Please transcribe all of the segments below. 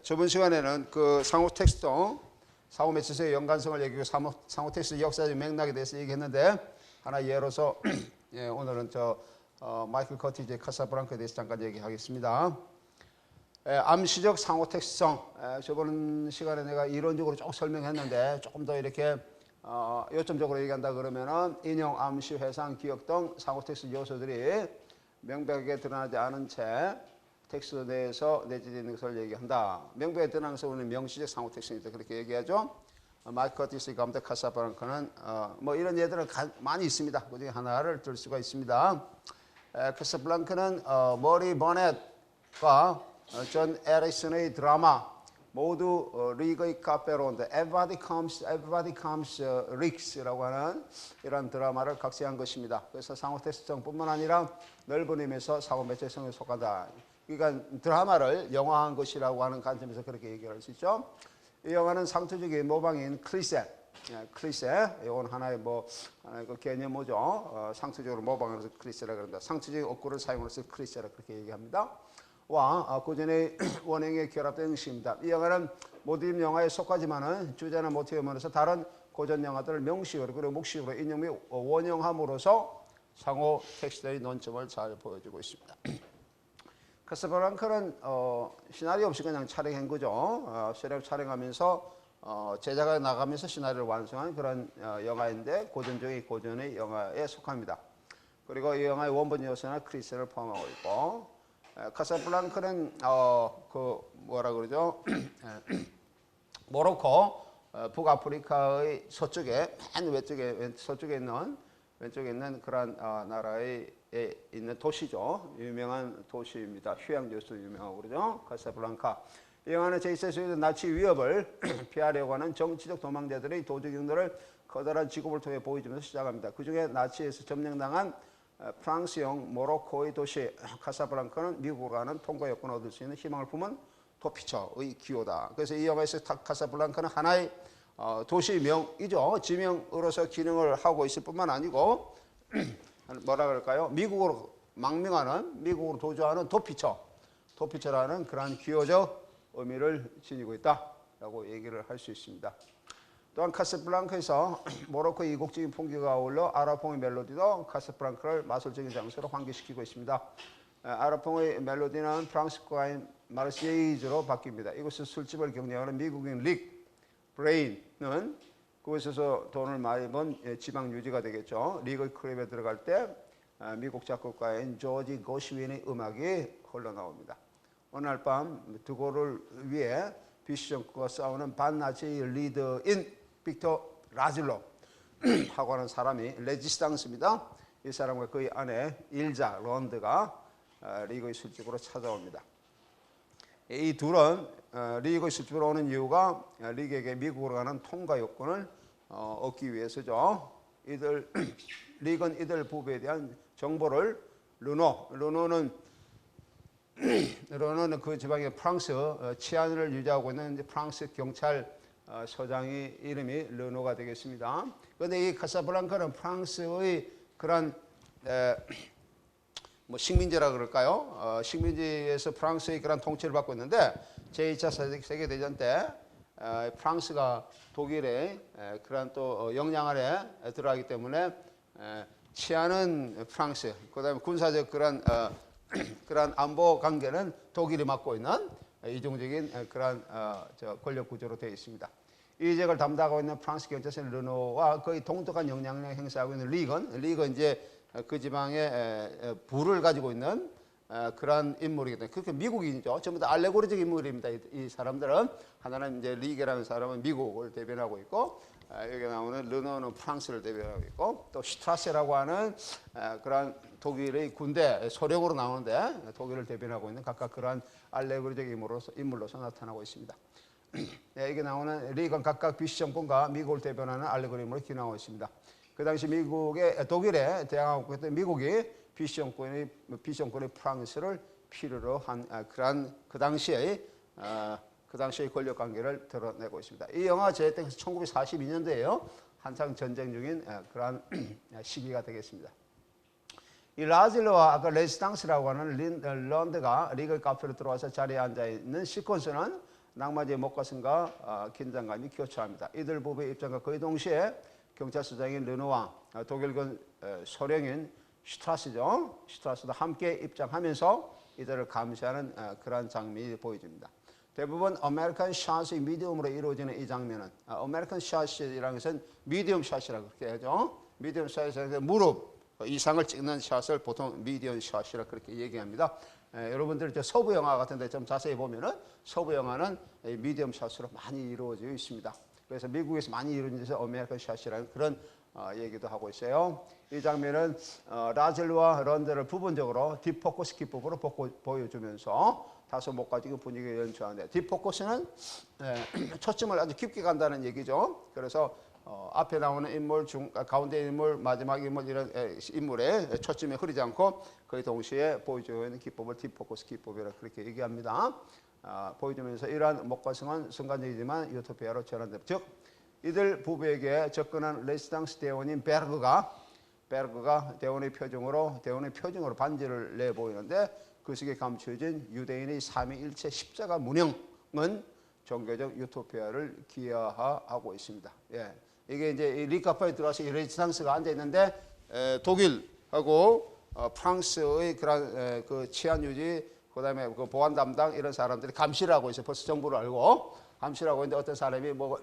저번 시간에는 그 상호 텍스트, 상호 매체에서의 연관성을 얘기하고 상호 텍스트 역사적 맥락에 대해서 얘기했는데 하나 예로서 예, 오늘은 마이클 커티제 카사블랑카에 대해서 잠깐 얘기하겠습니다. 암시적 상호 텍스트성, 저번 시간에 내가 이론적으로 쭉 설명했는데 조금 더 이렇게 요점적으로 얘기한다 그러면은 인용, 암시, 회상, 기억 등 상호 텍스트 요소들이 명백하게 드러나지 않은 채 텍스트 내에서 내재되어 있는 것을 얘기한다. 명백하게 드러나는 것을 우리는 명시적 상호 텍스트이다 그렇게 얘기하죠. 마이클 커티스 감독 카사블랑카는 뭐 이런 예들은 많이 있습니다. 그 중에 하나를 들 수가 있습니다. 카사블랑카는 머리 버넷과 존 에리슨의 드라마 모두 리그의 카페론데 Everybody Comes Ricks라고 하는 이런 드라마를 각색한 것입니다. 그래서 상호 텍스트성뿐만 아니라 넓은 의미에서 상호 매체성에 속하다. 그러니까 드라마를 영화한 것이라고 하는 관점에서 그렇게 얘기할 수 있죠. 이 영화는 상투적인 모방인 클리셰, 이건 하나의 하나의 그 개념이죠. 상투적으로 모방해서 클리셰라 그런다. 상투적인 어구를 사용해서 클리셰라 그렇게 얘기합니다. 와 고전의 원형에 결합된 형식입니다. 이 영화는 모든 영화에 속하지만은 주제나 모티브면에서 다른 고전 영화들을 명식으로 그리고 묵식으로 인용 및 원형함으로써 상호 텍스트의 논점을 잘 보여주고 있습니다. 카사블랑카는 시나리오 없이 그냥 촬영한 거죠. 촬영하면서 제작가 나가면서 시나리오를 완성한 그런 영화인데 고전 중의 고전의 영화에 속합니다. 그리고 이 영화의 원본 요소나 크리스를 포함하고 있고. 카사블랑카는 모로코 북아프리카의 서쪽에 맨 왼쪽에 있는 그런 나라에 있는 도시죠. 유명한 도시입니다. 휴양지로서 유명하고 그러죠. 카사블랑카. 이 영화는 제2세계대 나치 위협을 피하려고 하는 정치적 도망자들의 도적경들을 커다란 직업을 통해 보여주면서 시작합니다. 그 중에 나치에서 점령당한 프랑스형 모로코의 도시 카사블랑카는 미국으로 가는 통과 여권을 얻을 수 있는 희망을 품은 도피처의 기호다. 그래서 이 영화에서 카사블랑카는 하나의 도시명이죠. 지명으로서 기능을 하고 있을 뿐만 아니고 뭐라 그럴까요? 미국으로 망명하는, 미국으로 도주하는 도피처라는 그러한 기호적 의미를 지니고 있다라고 얘기를 할 수 있습니다. 또한 카사블랑카에서 모로코 이국적인 풍경과 어울려 아랍풍의 멜로디도 카사블랑카를 마술적인 장소로 환기시키고 있습니다. 아랍풍의 멜로디는 프랑스과인 마르시에이즈로 바뀝니다. 이곳에서 술집을 경영하는 미국인 릭 브레인은 그곳에서 돈을 많이 번 지방 유지가 되겠죠. 릭의 클럽에 들어갈 때 미국 작곡가인 조지 고시윈의 음악이 흘러나옵니다. 어느 날 밤 드골을 위해 비시 정권과 싸우는 반나치 리더인 빅터 라질로 하고 하는 사람이 레지스탕스입니다. 이 사람과 그의 아내 일자 런드가 리그의 술집으로 찾아옵니다. 이 둘은 리그의 술집으로 오는 이유가 리그에게 미국으로 가는 통과 요건을 얻기 위해서죠. 리그는 이들 부부에 대한 정보를 르노는 그 지방의 프랑스 치안을 유지하고 있는 프랑스 경찰 서장의 이름이 르노가 되겠습니다. 그런데 이 카사블랑카는 프랑스의 그런 식민지라 그럴까요? 식민지에서 프랑스의 그런 통치를 받고 있는데 제2차 세계대전 때 프랑스가 독일의 그런 또 영향 아래 들어가기 때문에 치안은 프랑스, 그다음에 군사적 그런 안보 관계는 독일이 맡고 있는 이중적인 그런 권력 구조로 되어 있습니다. 이 지역을 담당하고 있는 프랑스 경찰서인 르노와 거의 동등한 영향력을 행사하고 있는 릭은 이제 그 지방에 부를 가지고 있는 그런 인물이기 때문에 그렇게 미국인이죠. 전부 다 알레고리적 인물입니다. 이 사람들은 하나는 이제 릭이라는 사람은 미국을 대변하고 있고 여기 나오는 르노는 프랑스를 대변하고 있고 또 슈트라세라고 하는 그런 독일의 군대 소령으로 나오는데 독일을 대변하고 있는 각각 그러한 알레고리적 인물로서 나타나고 있습니다. 여기 나오는 릭은 각각 비시 정권과 미국을 대변하는 알레고리즘으로 기능하고 있습니다. 그 당시 독일에 대항하고 있던 미국이 비시 정권의 프랑스를 필요로 한 그러한 그 당시의 권력 관계를 드러내고 있습니다. 이 영화 제작된 1942년도에요. 한창 전쟁 중인 그러한 시기가 되겠습니다. 이 라질로와 아까 레지스탕스라고 하는 런드가 리그 카페로 들어와서 자리에 앉아 있는 시퀀스는 낭만주의 목가슴과 긴장감이 교차합니다. 이들 부부의 입장과 거의 동시에 경찰서장인 르누와 독일군 소령인 슈트라스죠. 슈트라스도 함께 입장하면서 이들을 감시하는 그러한 장면이 보여집니다. 대부분 아메리칸 샷이 미디움으로 이루어지는 이 장면은 아메리칸 샷이라는 것은 미디움 샷이라고 그렇게 하죠. 미디움 샷에서 무릎 이상을 찍는 샷을 보통 미디움 샷이라고 그렇게 얘기합니다. 여러분들 서부 영화 같은데 좀 자세히 보면은 서부 영화는 미디움 샷으로 많이 이루어져 있습니다. 그래서 미국에서 많이 이루어져서 아메리칸 샷이라는 그런 얘기도 하고 있어요. 이 장면은 라즐과 런드를 부분적으로 딥포커스 기법으로 보여주면서 다소 목가지고 분위기를 연출하는데 딥포커스는 초점을 아주 깊게 간다는 얘기죠. 그래서 앞에 나오는 인물, 가운데 인물, 마지막 인물 이런 인물의 초점이 흐리지 않고 거의 동시에 보여주는 기법을 딥포커스 기법이라고 그렇게 얘기합니다. 보여주면서 이러한 목가성은 순간적이지만 유토피아로 전환됩니다. 즉 이들 부부에게 접근한 레지스탕스 대원인 베르그가 대원의 표정으로 반지를 내보이는데 그 속에 감춰진 유대인의 삼위일체 십자가 문양은 종교적 유토피아를 기하하고 있습니다. 예. 이게 이제 리카파에 들어와서 이 레지스탕스가 앉아 있는데 독일하고 프랑스의 그런 그 치안 유지 그다음에 그 보안 담당 이런 사람들이 감시를 하고 있어요. 벌써 정보를 알고 감시를 하고 있는데 어떤 사람이 뭐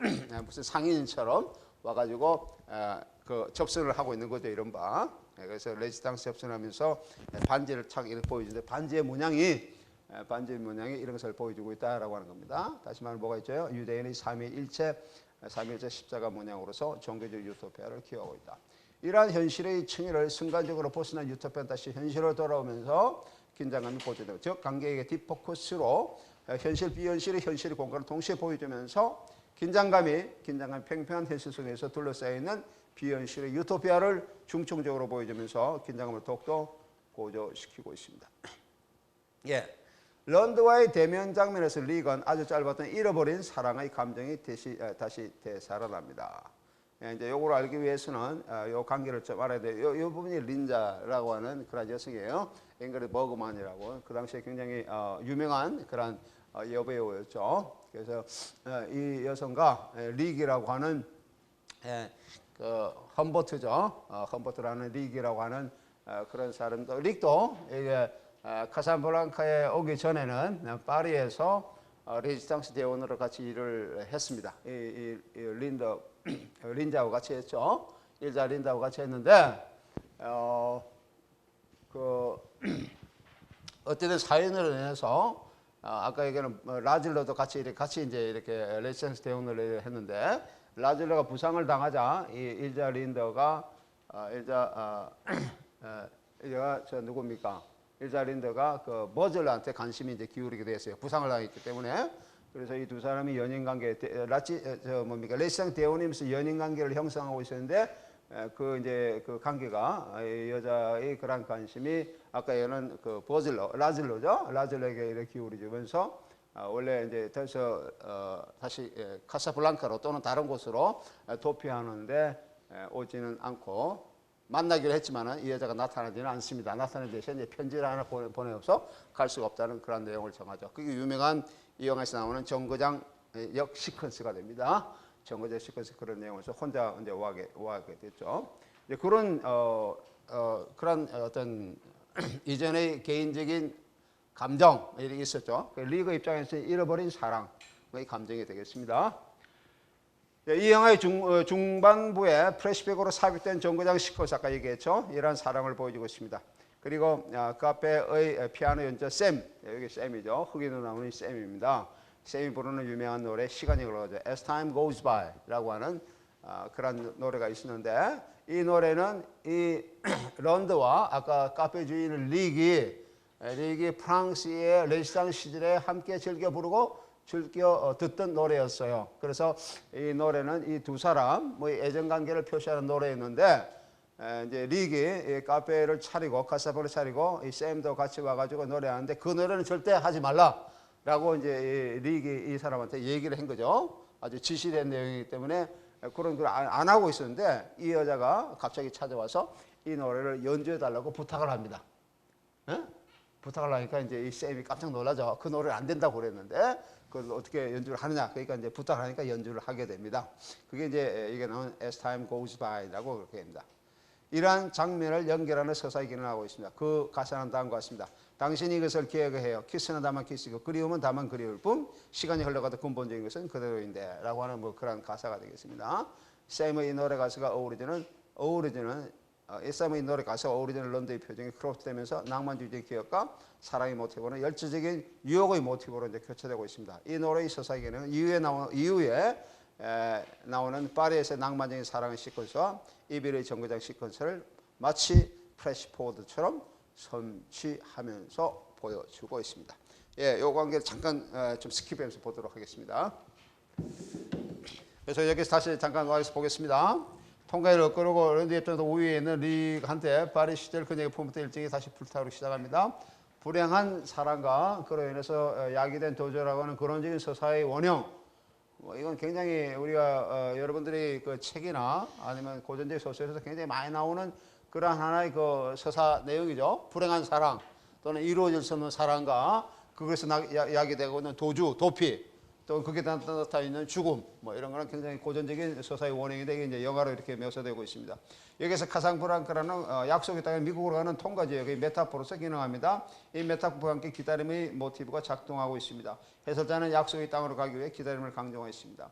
무슨 상인처럼 와가지고 그 접선을 하고 있는 거죠. 이른바. 그래서 레지스탕스 접선하면서 반지를 착 이렇게 보여주는데 반지의 문양이 이런 것을 보여주고 있다라고 하는 겁니다. 다시 말하면 뭐가 있죠? 유대인의 삼위일체 십자가 문양으로서 종교적 유토피아를 기하고 있다. 이러한 현실의 층위를 순간적으로 벗어난 유토피아는 다시 현실로 돌아오면서 긴장감이 보여집니다. 즉 관객에게 딥포커스로 현실 비현실의 현실의 공간을 동시에 보여주면서 긴장감이 팽팽한 현실 속에서 둘러싸여 있는 비현실의 유토피아를 중증적으로 보여주면서 긴장감을 더욱더 고조시키고 있습니다. 예, 런드와의 대면 장면에서 리건 아주 짧았던 잃어버린 사랑의 감정이 다시 되살아납니다. 예, 이제 요걸 알기 위해서는 요 관계를 좀 알아야 돼요. 요 부분이 린자라고 하는 그런 여성이에요. 잉그리드 버그만이라고 그 당시에 굉장히 유명한 그런 여배우였죠. 그래서 이 여성과 리기라고 하는 그 험버트죠. 험버트라는 리기라고 하는 그런 사람도 릭도 이게 카사블랑카에 오기 전에는 파리에서 레지스탕스 대원으로 같이 일을 했습니다. 이 린자하고 같이 했죠. 일자 린자하고 같이 했는데 어쨌든 사연으로 인해서 아까 얘기하는 라즐러도 같이 이제 이렇게 레지스탕스 대원을 했는데 라즐러가 부상을 당하자 이 일자 린더가 일자가 저 누굽니까? 일자 린더가 그 버즐러한테 관심이 이제 기울이게 됐어요. 부상을 당했기 때문에. 그래서 이 두 사람이 연인 관계 레지스탕스 대원이면서 연인 관계를 형성하고 있었는데 그 관계가 이 여자의 그런 관심이 아까 얘는 그 라즐러죠. 라즐러에게 이렇게 기울이면서 원래 이제 다시 카사블랑카로 또는 다른 곳으로 도피하는데 오지는 않고 만나기로 했지만은 이 여자가 나타나지는 않습니다. 나타나는 대신 이제 편지를 하나 보내서 갈 수가 없다는 그런 내용을 정하죠. 그게 유명한 이 영화에서 나오는 정거장 역 시퀀스가 됩니다. 정거장 시퀀스 그런 내용에서 혼자 이제 오하게 됐죠. 이제 그런 그런 어떤 이전의 개인적인 감정 이렇게 있었죠. 리그 입장에서 잃어버린 사랑의 감정이 되겠습니다. 이 영화의 중반부에 플래시백으로 삽입된 정거장 시퀀스 아까 얘기했죠. 이러한 사랑을 보여주고 있습니다. 그리고 그 앞에의 피아노 연주 샘, 여기 샘이죠. 흑인으로 나오는 샘입니다. 샘이 부르는 유명한 노래 시간이 흘러가죠. As Time Goes By 라고 하는 그런 노래가 있었는데 이 노래는 이 런드와 아까 카페 주인은 리기 프랑스의 레지스탕스 시절에 함께 즐겨 부르고 즐겨 듣던 노래였어요. 그래서 이 노래는 이 두 사람 애정 관계를 표시하는 노래였는데 이제 리기 카페를 차리고 카사블을 차리고 이 샘도 같이 와가지고 노래하는데 그 노래는 절대 하지 말라라고 이제 리기 이 사람한테 얘기를 한 거죠. 아주 지시된 내용이기 때문에 그런 걸 안 하고 있었는데 이 여자가 갑자기 찾아와서 이 노래를 연주해 달라고 부탁을 합니다. 부탁을 하니까 이제 이 샘이 깜짝 놀라죠. 그 노래는 안 된다고 그랬는데 그걸 어떻게 연주를 하느냐. 그러니까 이제 부탁하니까 연주를 하게 됩니다. 그게 이제 이게 나온 As Time Goes By라고 그렇게 됩니다. 이러한 장면을 연결하는 서사의 기능을 하고 있습니다. 그 가사는 다음과 같습니다. 당신이 이것을 기억해요. 키스는 다만 키스고 그리움은 다만 그리울 뿐 시간이 흘러가도 근본적인 것은 그대로인데 라고 하는 뭐 그런 가사가 되겠습니다. 샘의 노래 가사가 어우러지는 샘의 노래 가사가 어우러지는 런던의 표정이 크롭되면서 낭만주의적인 기억과 사랑의 모티브는 열정적인 유혹의 모티브로 이제 교차되고 있습니다. 이 노래의 서사의 기능은 이후에 나오는 파리에서의 낭만적인 사랑의 시퀀스와 이별의 정거장 시퀀스를 마치 프래시포워드처럼 선취하면서 보여주고 있습니다. 예, 요 관계를 잠깐 좀 스킵하면서 보도록 하겠습니다. 그래서 여기서 다시 잠깐 와서 보겠습니다. 통과를 끌고 런던 입장에서 우위에 있는 리그한테 파리 시절 그녀의 품었던 일정이 다시 불타오르기 시작합니다. 불행한 사랑과 그로 인해서 야기된 도주라고 하는 근원적인 서사의 원형. 이건 굉장히 우리가 여러분들이 그 책이나 아니면 고전적 소설에서 굉장히 많이 나오는 그러한 하나의 그 서사 내용이죠. 불행한 사랑 또는 이루어질 수 없는 사랑과 그것에서 야기되고 있는 도주, 도피 또 그게 나타나 있는 죽음 뭐 이런 거는 굉장히 고전적인 서사의 원형인데 이게 이제 영화로 이렇게 묘사되고 있습니다. 여기서 카상브랑카라는 약속의 땅에 미국으로 가는 통과 지역의 메타포로서 기능합니다. 이 메타포와 함께 기다림의 모티브가 작동하고 있습니다. 해설자는 약속의 땅으로 가기 위해 기다림을 강조하고 있습니다.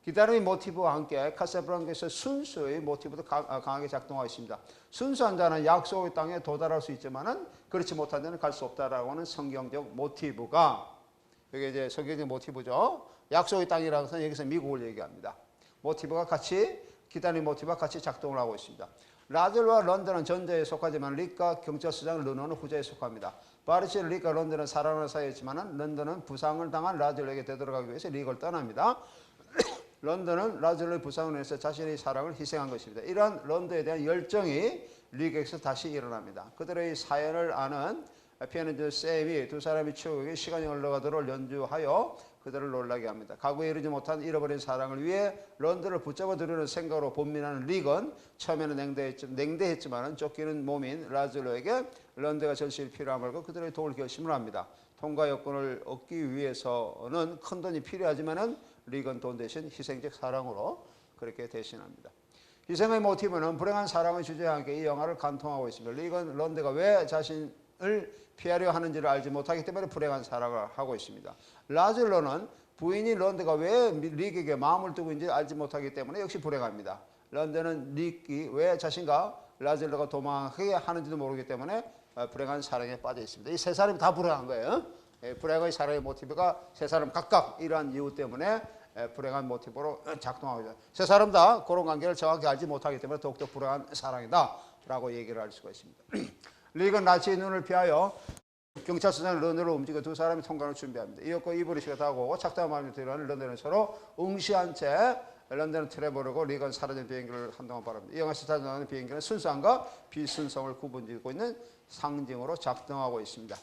기다림의 모티브와 함께 카사블랑카에서 순수의 모티브도 강하게 작동하고 있습니다. 순수한 자는 약속의 땅에 도달할 수 있지만은 그렇지 못한 자는 갈 수 없다라고 하는 성경적 모티브가 이게 이제 성경적 모티브죠. 약속의 땅이라고 해서 여기서 미국을 얘기합니다. 모티브가 같이 기다림의 모티브가 같이 작동을 하고 있습니다. 라즐과 런던은 전자에 속하지만 릭과 경찰서장 르노는 후자에 속합니다. 파리시 릭과 런던은 사랑하는 사이였지만 런던은 부상을 당한 라즐에게 되돌아가기 위해서 릭을 떠납니다. 런던은 라즐의 부상을 위해서 자신의 사랑을 희생한 것입니다. 이러한 런던에 대한 열정이 릭에서 다시 일어납니다. 그들의 사연을 아는 피아니스트 샘이 두 사람의 추억에 시간이 흘러가도록 연주하여 그들을 놀라게 합니다. 과거에 이루지 못한 잃어버린 사랑을 위해 런던을 붙잡아 두려는 생각으로 본민하는 릭은 처음에는 냉대했지만 쫓기는 몸인 라즐로에게 런던가 절실히 필요함을 알고 그들의 도울 결심을 합니다. 통과 여건을 얻기 위해서는 큰 돈이 필요하지만 릭은 돈 대신 희생적 사랑으로 그렇게 대신합니다. 희생의 모티브는 불행한 사랑의 주제와 함께 이 영화를 관통하고 있습니다. 릭은 런던가 왜 자신을 피하려 하는지를 알지 못하기 때문에 불행한 사랑을 하고 있습니다. 라즐로는 부인이 런던가 왜 릭에게 마음을 두고 있는지 알지 못하기 때문에 역시 불행합니다. 런던은 릭이 왜 자신과 라즐로가 도망하게 하는지도 모르기 때문에 불행한 사랑에 빠져 있습니다. 이 세 사람이 다 불행한 거예요. 불행의 사랑의 모티브가 세 사람 각각 이러한 이유 때문에 불행한 모티브로 작동하고 있습니다. 세 사람 다 그런 관계를 정확히 알지 못하기 때문에 더욱더 불행한 사랑이다 라고 얘기를 할 수가 있습니다. 릭은 나치의 눈을 피하여 경찰서장 런던으로 움직여 두 사람이 통과를 준비합니다. 이었고 이브리시가 다가오고 착담한 마음이 들어가는 런던은 서로 응시한 채 런던을 틀어버리고 릭은 사라진 비행기를 한동안 바랍니다. 이 영화에서 나오는 비행기는 순수함과 비순수함을 구분짓고 있는 상징으로 작동하고 있습니다.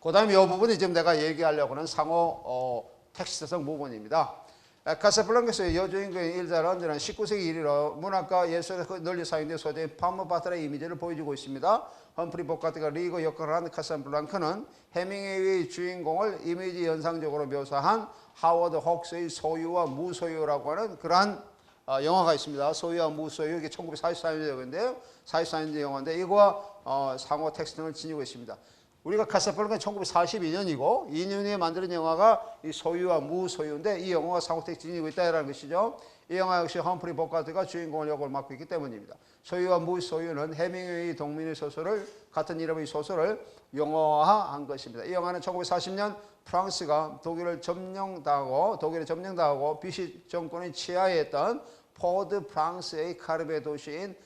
그 다음에 이 부분이 지금 내가 얘기하려고 하는 상호 텍스트성 부분입니다. 카사블랑카에서 여주인공인 일자 런던은 19세기 이래로 문학과 예술에서 널리 사용된 소재인 파머바트라의 이미지를 보여주고 있습니다. 험프리 보카트가 리그 역할을 한 카사블랑카는 해밍웨이의 주인공을 이미지 연상적으로 묘사한 하워드 혹스의 소유와 무소유라고 하는 그러한 영화가 있습니다. 소유와 무소유, 이게 1944년대 영화인데요. 44년대 영화인데 이거와 상호 텍스트를 지니고 있습니다. 우리가 카사블랑카는 1942년이고 2년 후에 만든 영화가 이 소유와 무소유인데 이 영화가 상호텍스트 지니고 있다는 것이죠. 이 영화 역시 험프리 보카트가 주인공을 역을 맡고 있기 때문입니다. 소유와 무소유는 해밍웨이 동민의 소설을 같은 이름의 소설을 영화화한 것입니다. 이 영화는 1940년 프랑스가 독일에 점령당하고 비시 정권의 치하에 있던 포드 프랑스의 카리브해 도시인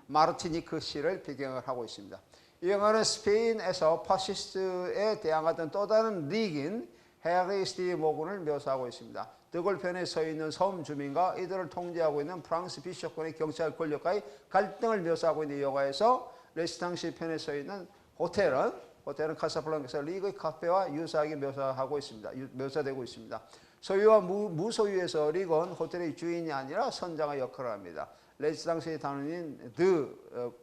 마르티니크 시를 배경을 하고 있습니다. 이 영화는 스페인에서 파시스트에 대항하던 또 다른 릭인 헤리 스티브 모군을 묘사하고 있습니다. 드골편에 서 있는 섬 주민과 이들을 통제하고 있는 프랑스 비쇼권의 경찰 권력과의 갈등을 묘사하고 있는 이 영화에서 레스탕시 편에 서 있는 호텔은 카사블랑카에서 릭의 카페와 유사하게 묘사되고 있습니다. 소유와 무소유에서 릭은 호텔의 주인이 아니라 선장의 역할을 합니다. 레스탕시의 단원인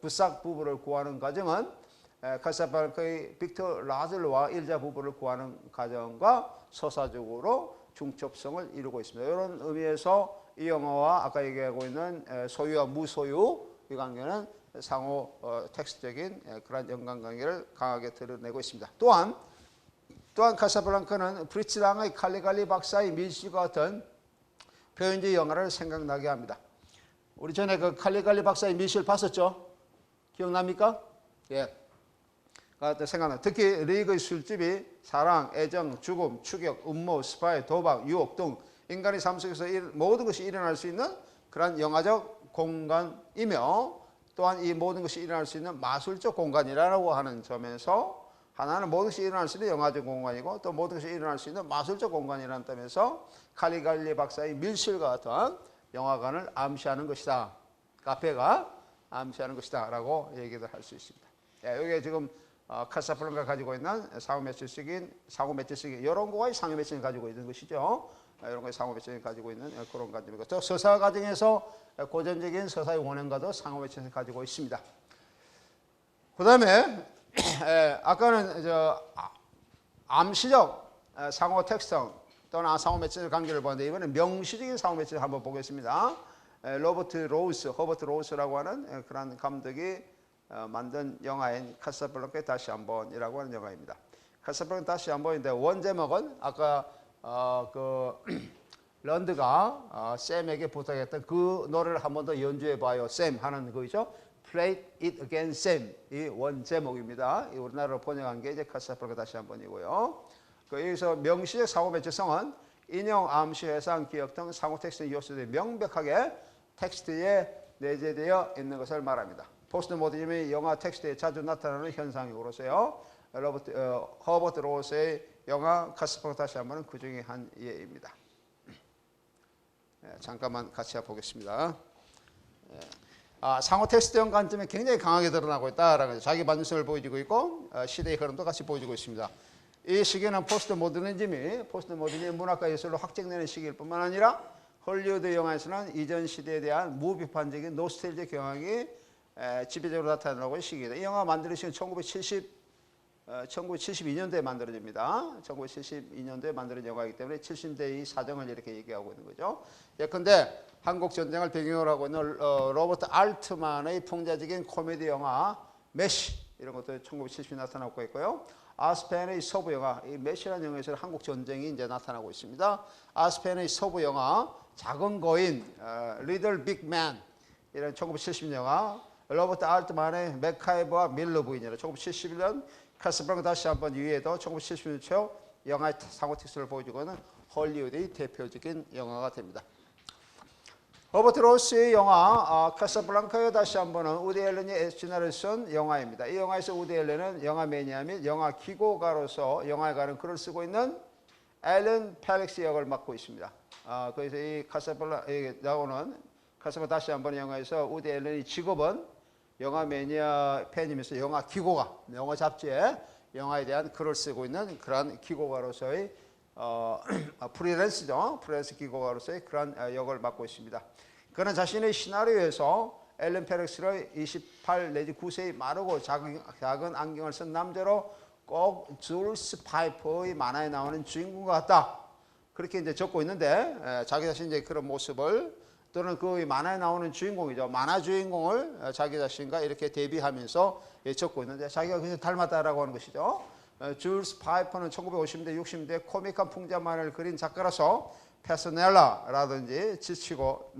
부싹 부부를 구하는 과정은 카사블랑카의 빅터 라즐로와 일자 부부를 구하는 과정과 서사적으로 중첩성을 이루고 있습니다. 이런 의미에서 이 영화와 아까 얘기하고 있는 소유와 무소유 이 관계는 상호 텍스트적인 그런 연관관계를 강하게 드러내고 있습니다. 또한 카사블랑카는 프리츠랑의 칼리갈리 박사의 밀실과 같은 표현주의 영화를 생각나게 합니다. 우리 전에 그 칼리갈리 박사의 밀실 봤었죠? 기억납니까? 예. 생각나. 특히 리그의 술집이 사랑, 애정, 죽음, 추격, 음모, 스파이, 도박, 유혹 등 인간의 삶 속에서 모든 것이 일어날 수 있는 그런 영화적 공간이며 또한 이 모든 것이 일어날 수 있는 마술적 공간이라고 하는 점에서 하나는 모든 것이 일어날 수 있는 영화적 공간이고 또 모든 것이 일어날 수 있는 마술적 공간이라는 점에서 칼리갈리 박사의 밀실과 같은 영화관을 암시하는 것이다. 카페가 암시하는 것이다 라고 얘기를 할 수 있습니다. 여기에 지금 카사블랑카가 가지고 있는 상호 매체적인 이런 거와의 상호 매체를 가지고 있는 것이죠. 이런 거의 상호 매체를 가지고 있는 그런 관점이고 또 서사 과정에서 고전적인 서사의 원형과도 상호 매체를 가지고 있습니다. 그 다음에 아까는 암시적 상호 특성 또는 상호 매체의 관계를 보는데 이번엔 명시적인 상호 매체를 한번 보겠습니다. 허버트 로스라고 하는 그런 감독이 만든 영화인 카사블랑카의 다시 한번이라고 하는 영화입니다. 카사블랑카 다시 한번인데 원제목은 아까 런드가 샘에게 부탁했던 그 노래를 한 번 더 연주해봐요. 샘 하는 거죠. Play it again, Sam. 이 원제목입니다. 우리나라로 번역한 게 이제 카사블랑카 다시 한번이고요. 여기서 명시적 상호 매체성은 인용, 암시, 해상, 기억 등 상호 텍스트 요소들이 명백하게 텍스트에 내재되어 있는 것을 말합니다. 포스트 모더니즘이 영화 텍스트에 자주 나타나는 현상으로서요. 허버트 로스의 영화 카사블랑카 다시 한번은 그 중에 한 예입니다. 잠깐만 같이 보겠습니다. 상호 텍스트형 관점이 굉장히 강하게 드러나고 있다라는 자기 반전성을 보여주고 있고 시대의 흐름도 같이 보여주고 있습니다. 이 시기는 포스트 모더니즘이 문학과 예술로 확장되는 시기일 뿐만 아니라 헐리우드 영화에서는 이전 시대에 대한 무비판적인 노스텔지아 경향이 지배적으로 나타나고 있는 시기입니다. 이 영화 만드는 시기는 1972년도에 만들어집니다. 1972년도에 만들어진 영화이기 때문에 70대의 사정을 이렇게 얘기하고 있는 거죠. 예컨대 한국 전쟁을 배경으로 하고 있는 로버트 알트만의 풍자적인 코미디 영화 메시 이런 것도 1970에 나타나고 있고요. 아스펜의 서부 영화, 이 메시라는 영화에서 한국 전쟁이 이제 나타나고 있습니다. 아스펜의 서부 영화, 작은 거인, 리들 빅맨 이런 1970년 영화, 로버트 알트만의 맥카이버와 밀러 부인이라 1971년 카사블랑카 다시 한번 이후에도 1970년 초 영화의 상호 텍스트를 보여주고 있는 헐리우드의 대표적인 영화가 됩니다. 허버트 로스의 영화 카사블랑카의 다시 한번은 우디 앨런이 진화를 쓴 영화입니다. 이 영화에서 우디 앨런은 영화 매니아 및 영화 기고가로서 영화에 관한 글을 쓰고 있는 앨런 펠릭스 역을 맡고 있습니다. 그래서 이 카사블랑카에 나오는 카사블랑카 다시 한번 영화에서 우디 앨런의 직업은 영화 매니아 팬이면서 영화 기고가, 영화 잡지에 영화에 대한 글을 쓰고 있는 그런 기고가로서의 프리랜스죠. 프리랜스 기고가로서의 그런 역을 맡고 있습니다. 그는 자신의 시나리오에서 앨런 페릭스를 28 내지 9세의 마르고 작은 안경을 쓴 남자로 꼭 줄스 파이퍼의 만화에 나오는 주인공 같다. 그렇게 이제 적고 있는데 자기 자신 이제 그런 모습을 또는 그 만화에 나오는 주인공이죠. 만화 주인공을 자기 자신과 이렇게 대비하면서 적고 있는데 자기가 그냥 닮았다라고 하는 것이죠. 줄스 파이퍼는 1950년대, 60년대 코믹한 풍자만을 그린 작가라서 페스넬라라든지 지치고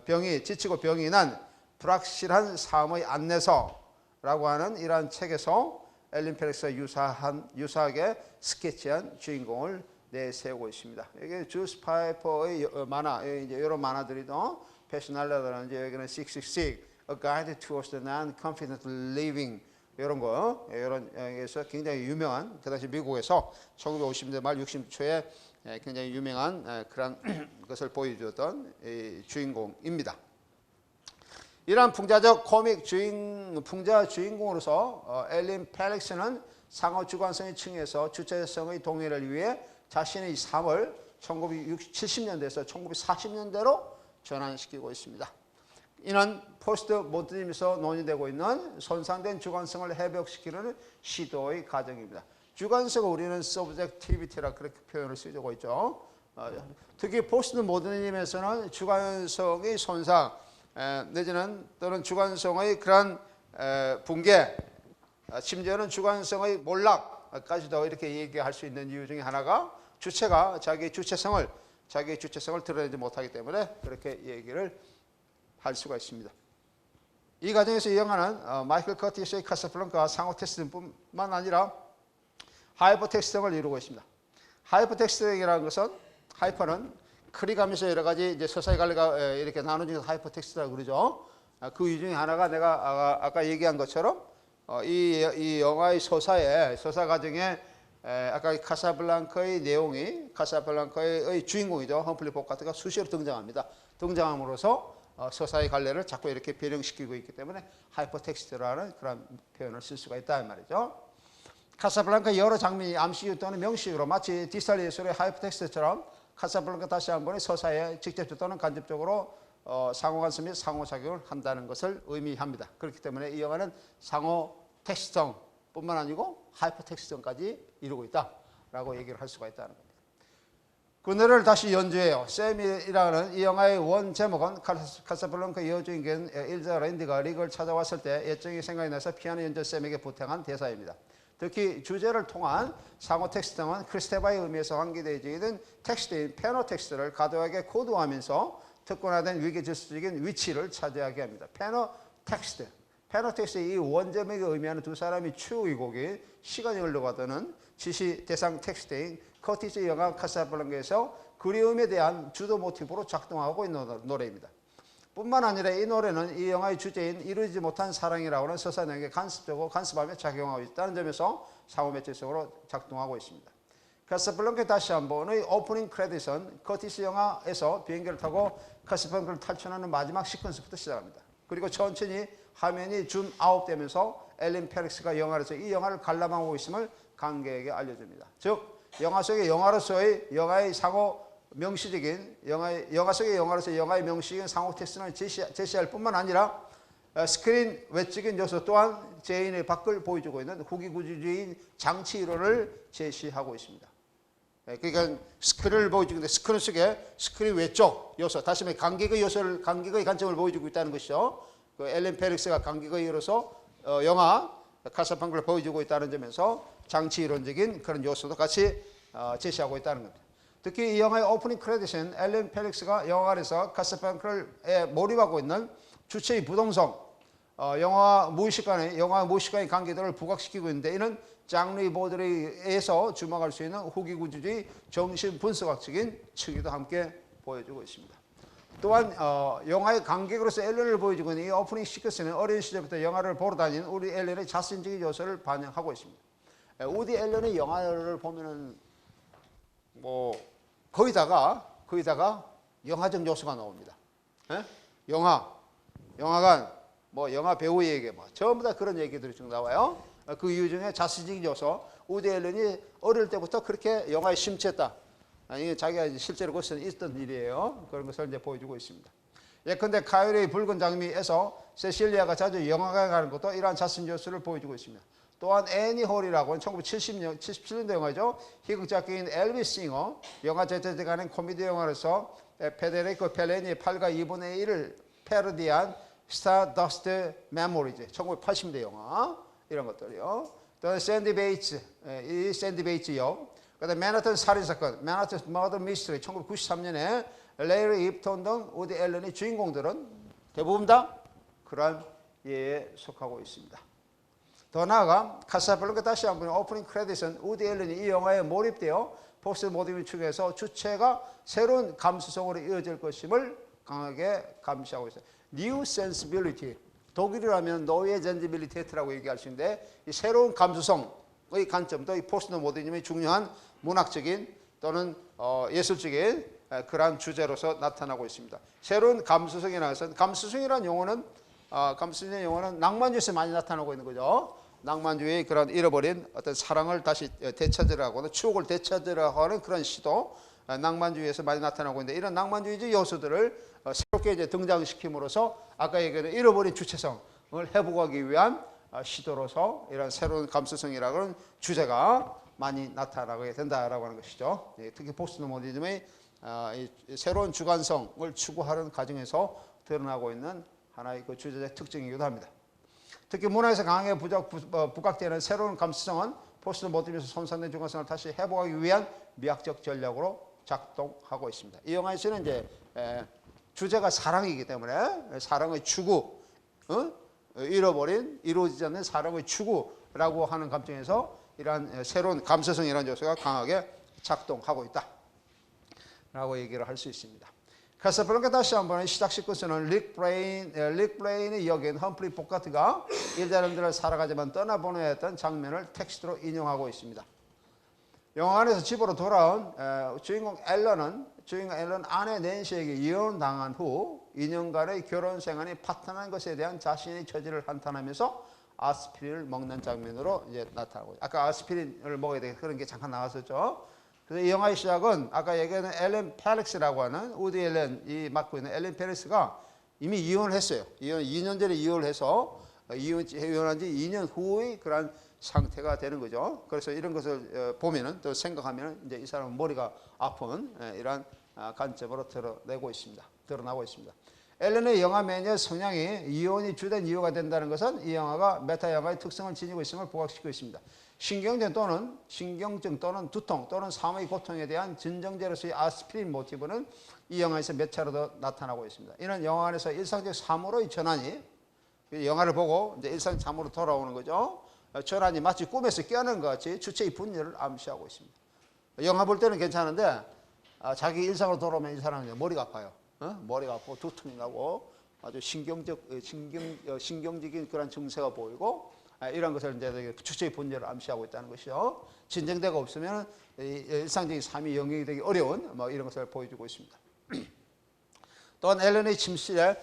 병이 난 불확실한 삶의 안내서라고 하는 이러한 책에서 앨런 페릭스와 유사하게 스케치한 주인공을 내세우고 있습니다. 이게 줄스 파이퍼의 만화, 이제 이런 만화들이도 페스넬라라든지 여기는 666, A Guide Towards the Non-Confident Living 이런 거, 이런 에서 굉장히 유명한 그 당시 미국에서 1950년대 말 60년대 초에 굉장히 유명한 그런 것을 보여주었던 주인공입니다. 이러한 풍자적 코믹 풍자 주인공으로서 앨런 펠릭스는 상호 주관성의 층에서 주체성의 동의를 위해 자신의 삶을 1970년대에서 1940년대로 전환시키고 있습니다. 이는 포스트 모더니즘에서 논의되고 있는 손상된 주관성을 회복시키는 시도의 과정입니다. 주관성을 우리는 subjectivity라 그렇게 표현을 쓰고 있죠. 특히 포스트 모더니즘에서는 주관성의 손상 내지는 또는 주관성의 그런 붕괴, 심지어는 주관성의 몰락까지도 이렇게 얘기할 수 있는 이유 중에 하나가 주체가 자기의 주체성을 드러내지 못하기 때문에 그렇게 얘기를 할 수가 있습니다. 이 과정에서 이 영화는 마이클 커티스의 카사블랑카 상호 텍스트뿐만 아니라 하이퍼 텍스트를 이루고 있습니다. 하이퍼 텍스트라는 것은 하이퍼는 크리가면서 여러 가지 이제 서사의 갈래가 이렇게 나눠진 하이퍼 텍스트라고 그러죠. 그 이유 중에 하나가 내가 아까 얘기한 것처럼 이 영화의 서사 과정에 아까 카사블랑카의 내용이 카사블랑카의 주인공이죠. 험플리 보카트가 수시로 등장합니다. 등장함으로써 서사의 갈래를 자꾸 이렇게 변형시키고 있기 때문에 하이퍼 텍스트라는 그런 표현을 쓸 수가 있다 이 말이죠. 카사블랑카 여러 장면이 암시유 또는 명시유로 마치 디지털 예술의 하이퍼 텍스트처럼 카사블랑카 다시 한 번의 서사에 직접적 또는 간접적으로 상호간섭 및 상호작용을 한다는 것을 의미합니다. 그렇기 때문에 이 영화는 상호 텍스트성뿐만 아니고 하이퍼 텍스트성까지 이루고 있다라고 얘기를 할 수가 있다는 겁니다. 그 노래를 다시 연주해요. 샘이라는 이 영화의 원 제목은 카사블랑카 여주인공 일자 랜디가 리그를 찾아왔을 때 옛적이 생각이 나서 피아노 연주 샘에게 부탁한 대사입니다. 특히 주제를 통한 상호 텍스트는 크리스테바의 의미에서 관계되어지는 텍스트인 페노 텍스트를 과도하게 코드화하면서 특권화된 위계질서적인 위치를 차지하게 합니다. 페노 텍스트의 이 원제목이 의미하는 두 사람이 추의 곡이 시간이 흘러가다는 지시 대상 텍스트인 커티스 영화 카사블랑카에서 그리움에 대한 주도 모티브로 작동하고 있는 노래입니다. 뿐만 아니라 이 노래는 이 영화의 주제인 이루어지지 못한 사랑이라고 하는 서사 내용에 간섭하며 작용하고 있다는 점에서 상호 매체성으로 작동하고 있습니다. 카사블랑카 다시 한 번의 오프닝 크레딧은 커티스 영화에서 비행기를 타고 카사블랑카를 탈출하는 마지막 시퀀스부터 시작합니다. 그리고 천천히 화면이 줌 아웃되면서 엘린 페릭스가 영화에서 이 영화를 관람하고 있음을 관객에게 알려줍니다. 즉 영화 속의 영화로서의 영화의 상호 명시적인 영화 속의 영화로서 영화의 명시적인 상호 텍스트는 제시할 뿐만 아니라 스크린 외적인 요소 또한 제인의 밖을 보여주고 있는 후기구조주의인 장치 이론을 제시하고 있습니다. 그러니까 스크린을 보여주는데 스크린 속에 스크린 외적 요소, 다시 말해 관객의 관점을 보여주고 있다는 것이죠. 그 엘렌 페릭스가 관객의 이로서 영화 카사블랑카를 보여주고 있다는 점에서 장치 이론적인 그런 요소도 같이 제시하고 있다는 겁니다. 특히 이 영화의 오프닝 크레딧은 엘렌 페릭스가 영화 안에서 카사블랑카에 몰입하고 있는 주체의 부동성, 영화 무의식간의 관계들을 부각시키고 있는데 이는 장르 보드에 의해서 주목할 수 있는 후기구조주의 정신분석학적인 측이도 함께 보여주고 있습니다. 또한 영화의 관객으로서 엘렌을 보여주고 있는 이 오프닝 시퀀스는 어린 시절부터 영화를 보러 다닌 우리 엘렌의 자신적인 요소를 반영하고 있습니다. 우디 엘렌의 영화를 보면은 거기다가 영화적 요소가 나옵니다. 영화관, 영화 배우에게 전부 다 그런 얘기들이 쭉 나와요. 그 이유 중에 자신적인 요소, 우디 앨런이 어릴 때부터 그렇게 영화에 심취했다. 이게 자기가 실제로 그것은 있던 일이에요. 그런 것을 이제 보여주고 있습니다. 예컨대 카요리의 붉은 장미에서 세실리아가 자주 영화관에 가는 것도 이러한 자신 요소를 보여주고 있습니다. 또한 애니 홀이라고 1977년도 영화죠. 희극작가인 엘비스 싱어, 영화 제작에 관한 코미디 영화로서 페데리코 펠레니의 8과 2분의 1을 패러디한 스타더스트 메모리즈 1980년대 영화 이런 것들이요. 또는 샌디 베이츠 역, 그다음 맨하탄 살인사건, 맨하탄 머더 미스터리 1993년에 레이리 입톤 등 우디 앨런의 주인공들은 대부분 다 그러한 예에 속하고 있습니다. 더 나아가 카사블랑카 다시 한번 오프닝 크레딧은 우디 앨런이 이 영화에 몰입되어 포스트 모더니즘 측에서 주체가 새로운 감수성으로 이어질 것임을 강하게 감시하고 있어요. New sensibility, 독일이라면 노예 젠지빌리테트라고 얘기할 수 있는데 이 새로운 감수성의 관점도 이 포스트 모더니즘의 중요한 문학적인 또는 예술적인 그러한 주제로서 나타나고 있습니다. 새로운 감수성이라는 것은 감수성이라는 용어는 낭만주의에서 많이 나타나고 있는 거죠. 낭만주의의 그런 잃어버린 어떤 사랑을 다시 되찾으려고 하는 추억을 되찾으려고 하는 그런 시도, 낭만주의에서 많이 나타나고 있는데 이런 낭만주의적 요소들을 새롭게 이제 등장시킴으로써 아까 얘기했던 잃어버린 주체성을 회복하기 위한 시도로서 이런 새로운 감수성이라는 주제가 많이 나타나게 된다라고 하는 것이죠. 특히 포스트모더니즘의 새로운 주관성을 추구하는 과정에서 드러나고 있는 하나의 그 주제적 특징이기도 합니다. 특히 문화에서 강하게 부각되는 새로운 감수성은 포스트모더니즘에서 손상된 주관성을 다시 회복하기 위한 미학적 전략으로 작동하고 있습니다. 이 영화에서는 이제 주제가 사랑이기 때문에 사랑의 추구, 잃어버린 이루어지지 않는 사랑의 추구라고 하는 감정에서 이러한 새로운 감수성이라는 요소가 강하게 작동하고 있다 라고 얘기를 할 수 있습니다. 카사블랑카 다시 한번 시작 시퀀스는 릭 브레인이 여긴 험프리 보카트가 일자람들을 살아가지만 떠나보내야 했던 장면을 텍스트로 인용하고 있습니다. 영화 안에서 집으로 돌아온 주인공 앨런 아내 낸시에게 이혼당한 후 2년간의 결혼 생활이 파탄한 것에 대한 자신의 처지를 한탄하면서 아스피린을 먹는 장면으로 이제 나타나고 있어요. 아까 아스피린을 먹어야 되겠다 그런 게 잠깐 나왔었죠. 그래서 이 영화의 시작은 아까 얘기하는 앨런 펠릭스라고 하는 우디 앨런이 맡고 있는 앨런 펠릭스가 이미 이혼을 했어요. 2년 전에 이혼을 해서 이혼한 지 2년 후의 그런 상태가 되는 거죠. 그래서 이런 것을 보면은 또 생각하면 이제 이 사람은 머리가 아픈 이러한 관점으로 드러나고 있습니다. 앨런의 영화 매니아 성향이 이혼이 주된 이유가 된다는 것은 이 영화가 메타 영화의 특성을 지니고 있음을 부각시키고 있습니다. 신경증 또는 두통 또는 삶의 고통에 대한 진정제로서의 아스피린 모티브는 이 영화에서 몇 차례 더 나타나고 있습니다. 이는 영화 안에서 일상적 사물의 전환이 영화를 보고 이제 일상 삶으로 돌아오는 거죠. 전환이 마치 꿈에서 깨어난 것 같이 주체의 분열을 암시하고 있습니다. 영화 볼 때는 괜찮은데 자기 일상으로 돌아오면 이 사람은 머리가 아파요. 머리가 아프고 두통이 나고 아주 신경적인 그런 증세가 보이고 이런 것을 이제 주체의 분열을 암시하고 있다는 것이요. 진정대가 없으면 일상적인 삶이 영역이 되기 어려운 뭐 이런 것을 보여주고 있습니다. 또한 앨런의 침실에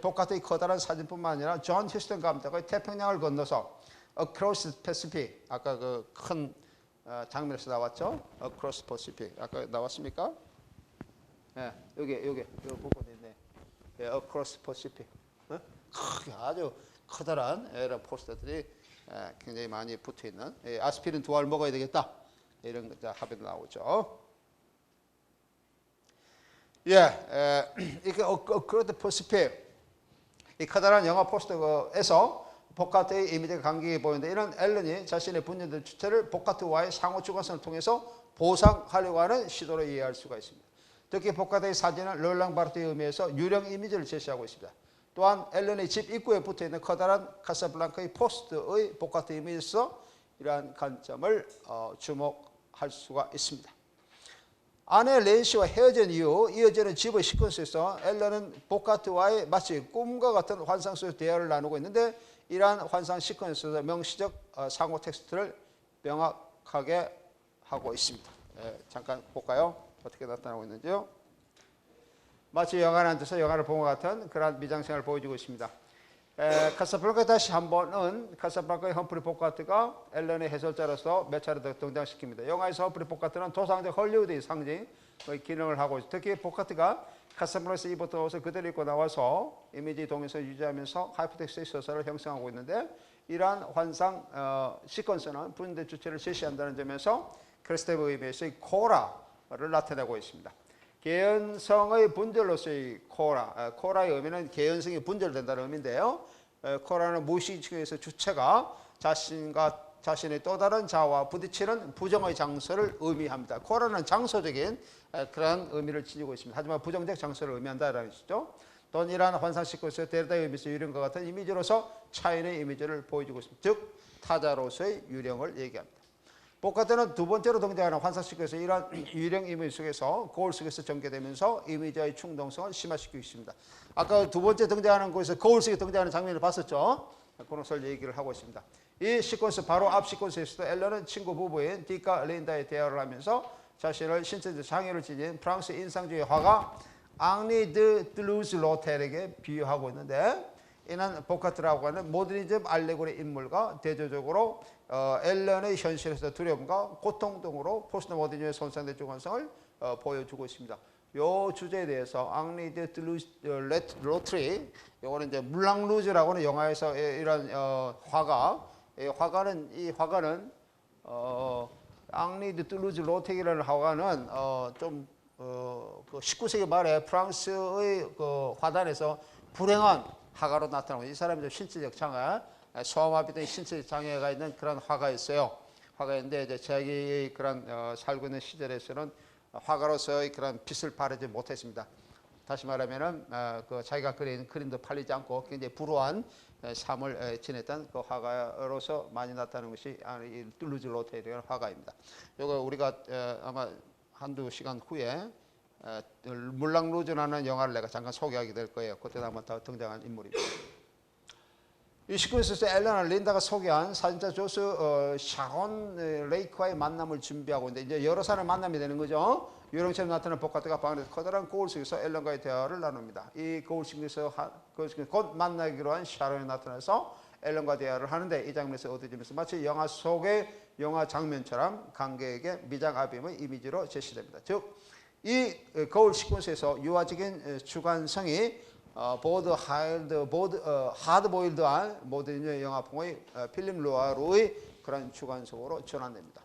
보카트의 커다란 사진뿐만 아니라 존 휴스턴 감독의 태평양을 건너서 Across Pacific 아까 그 큰 장면에서 나왔죠. Across Pacific 아까 나왔습니까? 예, 여기 부분이 있네. 예, Across Pacific. 아주 커다란 이런 포스터들이 굉장히 많이 붙어 있는 아스피린 2알 먹어야 되겠다 이런 합의도 나오죠. 예, 이게 Across Pacific 이 커다란 영화 포스터에서 보카트의 이미지가 강하게 보이는데 이런 앨런이 자신의 분열된 주체를 보카트와의 상호 주관성을 통해서 보상하려고 하는 시도로 이해할 수가 있습니다. 특히 보카트의 사진은 롤랑 바르트의 의미에서 유령 이미지를 제시하고 있습니다. 또한 앨런의 집 입구에 붙어있는 커다란 카사블랑카의 포스트의 보카트 이미지에서 이러한 관점을 주목할 수가 있습니다. 아내 렌시와 헤어진 이후 이어지는 집의 시퀀스에서 앨런은 보카트와의 마치 꿈과 같은 환상 속에서 대화를 나누고 있는데 이러한 환상 시퀀스에서 명시적 상호 텍스트를 명확하게 하고 있습니다. 잠깐 볼까요? 어떻게 나타나고 있는지요? 마치 영화를 앉아서 영화를 본 것 같은 그런 미장센을 보여주고 있습니다. 카사블랑카 다시 한 번은 카사블랑카의 험프리 보카트가 앨런의 해설자로서 몇 차례 더 등장시킵니다. 영화에서 험프리 보카트는 도상적 헐리우드의 상징의 기능을 하고 있습니다. 특히 보카트가 카사블랑카에서 입었던 옷을 그대로 입고 나와서 이미지 동영상을 유지하면서 하이퍼텍스트의 서사를 형성하고 있는데 이러한 환상 시퀀스는 분대 주체를 제시한다는 점에서 크리스테브 의미에서의 코라를 나타내고 있습니다. 개연성의 분절로서의 코라의 의미는 개연성이 분절된다는 의미인데요. 코라는 무의식에서 주체가 자신의 또 다른 자아와 부딪히는 부정의 장소를 의미합니다. 코라는 장소적인 그런 의미를 지니고 있습니다. 하지만 부정적 장소를 의미한다는 것이죠. 또는 이러한 환상 시퀀스에서 데르다의 의미에서 유령과 같은 이미지로서 차인의 이미지를 보여주고 있습니다. 즉 타자로서의 유령을 얘기합니다. 보카트는 두 번째로 등장하는 환상 시퀀스에서 이러한 유령 이미지 속에서 거울 속에서 전개되면서 이미지와의 충동성을 심화시키고 있습니다. 아까 두 번째 등장하는 곳에서 거울 속에 등장하는 장면을 봤었죠. 그런 것을 얘기를 하고 있습니다. 이 시퀀스 바로 앞 시퀀스에서도 앨런은 친구 부부인 딕과 린다의 대화를 하면서 자신을 신체적 장애를 지닌 프랑스 인상주의 화가 앙리 드 뚜루즈 로텔에게 비유하고 있는데 이는 보카트라고 하는 모더니즘 알레고리 인물과 대조적으로 앨런의 현실에서 두려움과 고통 등으로 포스트 모더니즘의 손상된 주관성을 보여주고 있습니다. 요 주제에 대해서 앙리 드 로트리, 요거는 이제 물랑 루즈라고 하는 영화에서 이런 화가, 이 화가는 앙리 드 루즈 로텍이라는 화가는 그 19세기 말에 프랑스의 그 화단에서 불행한 화가로 나타나고, 이 사람이 좀 신체적 장애, 소아마비 등 신체적 장애가 있는 그런 화가였어요. 화가인데 이제 자기의 그런 살고 있는 시절에서는 화가로서의 그런 빛을 발하지 못했습니다. 다시 말하면은 그 자기가 그린 그림도 팔리지 않고 굉장히 불우한 삶을 지냈던 그 화가로서 많이 나타나는 것이 이 툴루즈 로테르의 화가입니다. 이거 우리가 아마 한두 시간 후에 물랑 루즈라는 영화를 내가 잠깐 소개하게 될 거예요. 그때 한번 더 등장한 인물입니다. 이 시퀀스에서 앨런과 린다가 소개한 사진자 조스 샤론 레이크와의 만남을 준비하고 있는데, 이제 여러 사람을 만남이 되는 거죠. 유령처럼 나타나는 보카트가 방 안에서 커다란 거울 속에서 앨런과의 대화를 나눕니다. 이 거울 속에서 곧 만나기로 한 샤론이 나타나서 앨런과 대화를 하는데, 이 장면에서 어두워지면서 마치 영화 속의 영화 장면처럼 관객에게 미장아빔의 이미지로 제시됩니다. 즉, 이 거울 시퀀스에서 유아적인 주관성이 하드보일드한 모더니즘 영화풍의 필립 루아르의 그런 주관성으로 전환됩니다.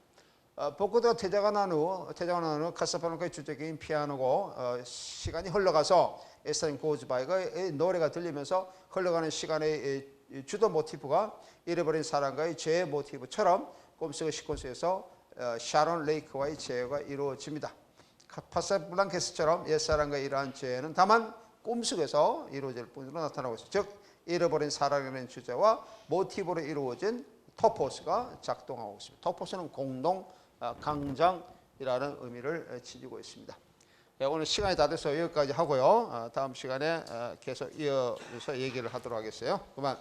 보카트가 퇴장한 후 카사블랑카의 주제기인 피아노고, 시간이 흘러가서 에스타인 고즈바이의 노래가 들리면서 흘러가는 시간의 주도 모티프가 잃어버린 사랑과의 재회 모티프처럼 꿈속의 시퀀스에서 샤론 레이크와의 재회가 이루어집니다. 카사블랑카처럼 옛사랑과의 이러한 재회는 다만 꿈속에서 이루어질 뿐으로 나타나고 있습니다. 즉, 잃어버린 사랑이라는 주제와 모티브로 이루어진 토포스가 작동하고 있습니다. 토포스는 공동, 강장이라는 의미를 지니고 있습니다. 오늘 시간이 다 돼서 여기까지 하고요. 다음 시간에 계속 이어서 얘기를 하도록 하겠어요. 그만.